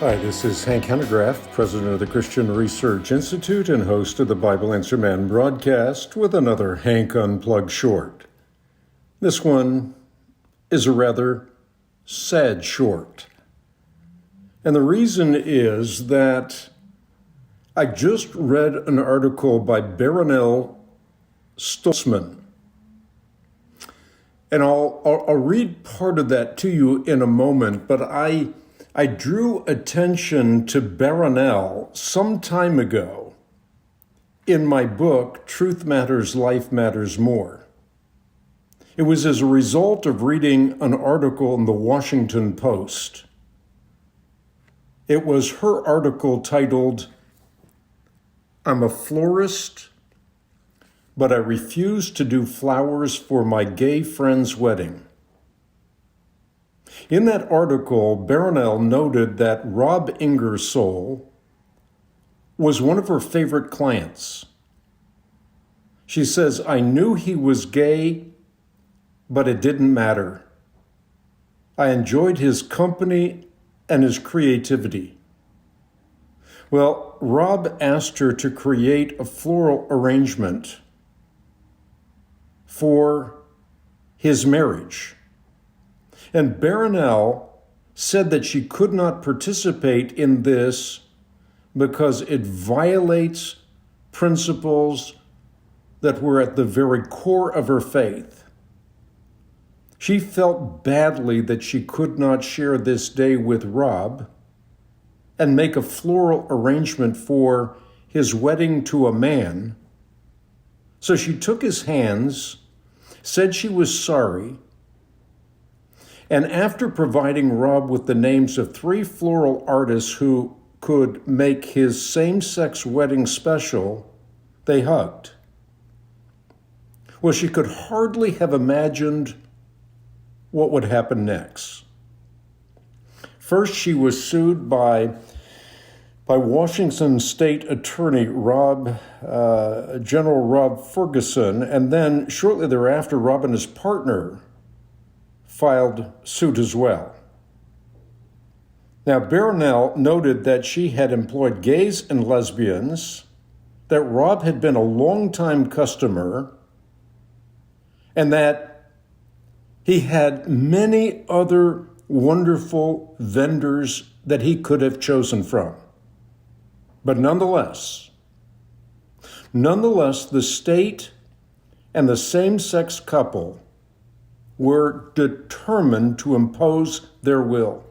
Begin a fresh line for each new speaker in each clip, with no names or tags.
Hi, this is Hank Hanegraaff, president of the Christian Research Institute and host of the Bible Answer Man broadcast with another Hank Unplugged short. This one is a rather sad short. And the reason is that I just read an article by Barronelle Stutzman. And I'll read part of that to you in a moment, but I drew attention to Barronelle some time ago in my book, Truth Matters, Life Matters More. It was as a result of reading an article in the Washington Post. It was her article titled, "I'm a florist, but I refuse to do flowers for my gay friend's wedding." In that article, Barronelle noted that Rob Ingersoll was one of her favorite clients. She says, "I knew he was gay, but it didn't matter. I enjoyed his company and his creativity." Well, Rob asked her to create a floral arrangement for his marriage. And Barronelle said that she could not participate in this because it violates principles that were at the very core of her faith. She felt badly that she could not share this day with Rob and make a floral arrangement for his wedding to a man. So she took his hands, said she was sorry, and after providing Rob with the names of 3 floral artists who could make his same-sex wedding special, they hugged. Well, she could hardly have imagined what would happen next. First, she was sued by Washington State Attorney General Rob Ferguson, and then shortly thereafter, Rob and his partner filed suit as well. Now, Barronelle noted that she had employed gays and lesbians, that Rob had been a longtime customer, and that he had many other wonderful vendors that he could have chosen from. But nonetheless, the state and the same-sex couple were determined to impose their will.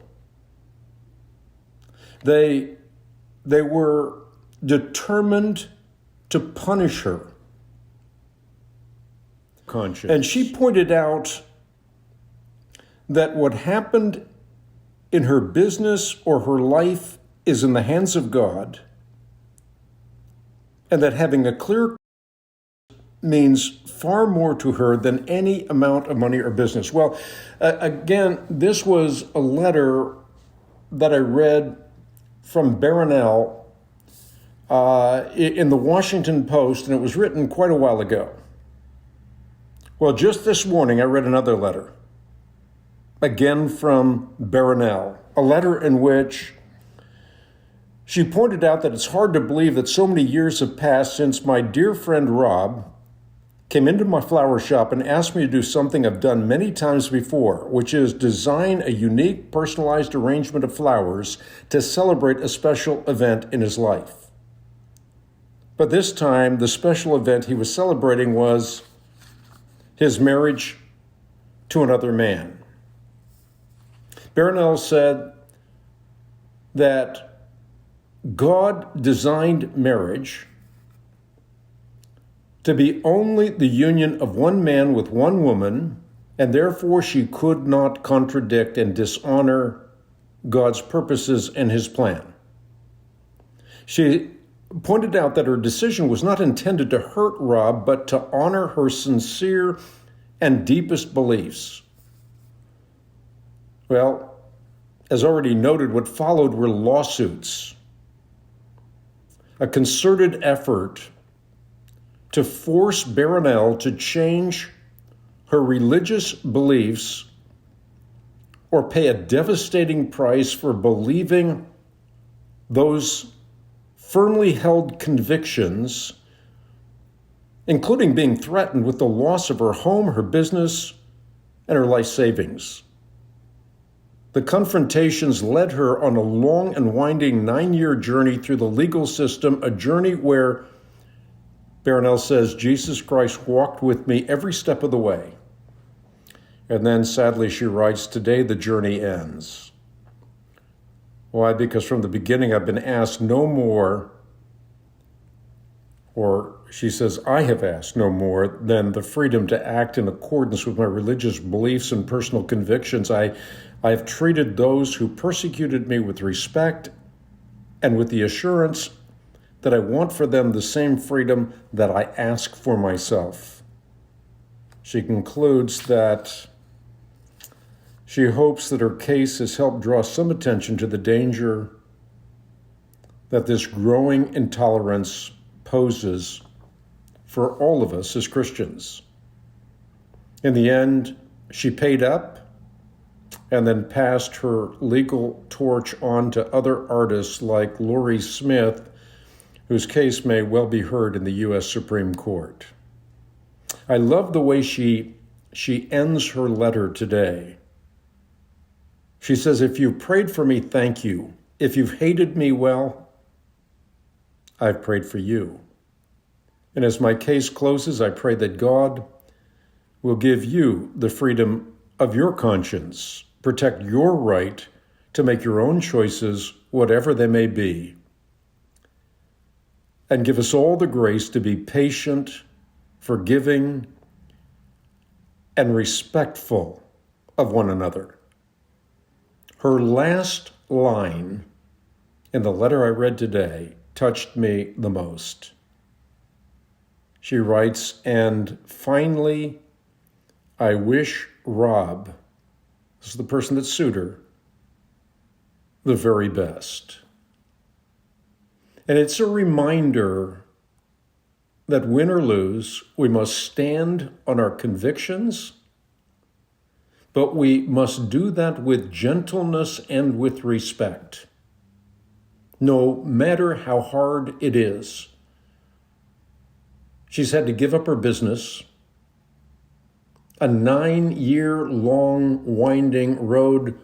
They were determined to punish her. Conscience. And she pointed out that what happened in her business or her life is in the hands of God, and that having a clear means far more to her than any amount of money or business. Well, again, this was a letter that I read from Barronelle in the Washington Post, and it was written quite a while ago. Well, just this morning, I read another letter, again from Barronelle, a letter in which she pointed out that it's hard to believe that so many years have passed since my dear friend Rob came into my flower shop and asked me to do something I've done many times before, which is design a unique, personalized arrangement of flowers to celebrate a special event in his life. But this time, the special event he was celebrating was his marriage to another man. Barronelle said that God designed marriage to be only the union of one man with one woman, and therefore she could not contradict and dishonor God's purposes and his plan. She pointed out that her decision was not intended to hurt Rob, but to honor her sincere and deepest beliefs. Well, as already noted, what followed were lawsuits, a concerted effort to force Barronelle to change her religious beliefs or pay a devastating price for believing those firmly held convictions, including being threatened with the loss of her home, her business, and her life savings. The confrontations led her on a long and winding 9-year journey through the legal system, a journey where Barronelle says, Jesus Christ walked with me every step of the way. And then, sadly, she writes, today the journey ends. Why? Because from the beginning I've been asked no more, or she says, I have asked no more than the freedom to act in accordance with my religious beliefs and personal convictions. I have treated those who persecuted me with respect and with the assurance that I want for them the same freedom that I ask for myself. She concludes that she hopes that her case has helped draw some attention to the danger that this growing intolerance poses for all of us as Christians. In the end, she paid up and then passed her legal torch on to other artists like Lorie Smith, whose case may well be heard in the U.S. Supreme Court. I love the way she ends her letter today. She says, if you've prayed for me, thank you. If you've hated me, well, I've prayed for you. And as my case closes, I pray that God will give you the freedom of your conscience, protect your right to make your own choices, whatever they may be, and give us all the grace to be patient, forgiving, and respectful of one another. Her last line in the letter I read today touched me the most. She writes, and finally, I wish Rob, this is the person that sued her, the very best. And it's a reminder that win or lose, we must stand on our convictions, but we must do that with gentleness and with respect, no matter how hard it is. She's had to give up her business, a 9-year-long winding road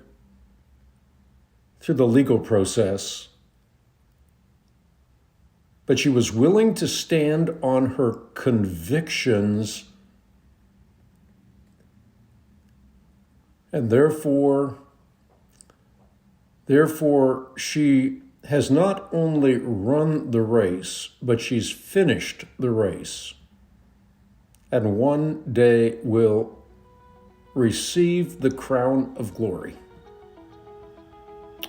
through the legal process, but she was willing to stand on her convictions, and therefore she has not only run the race, but she's finished the race, and one day will receive the crown of glory.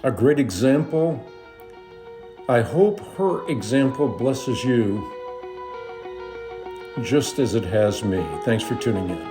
A great example. I hope her example blesses you just as it has me. Thanks for tuning in.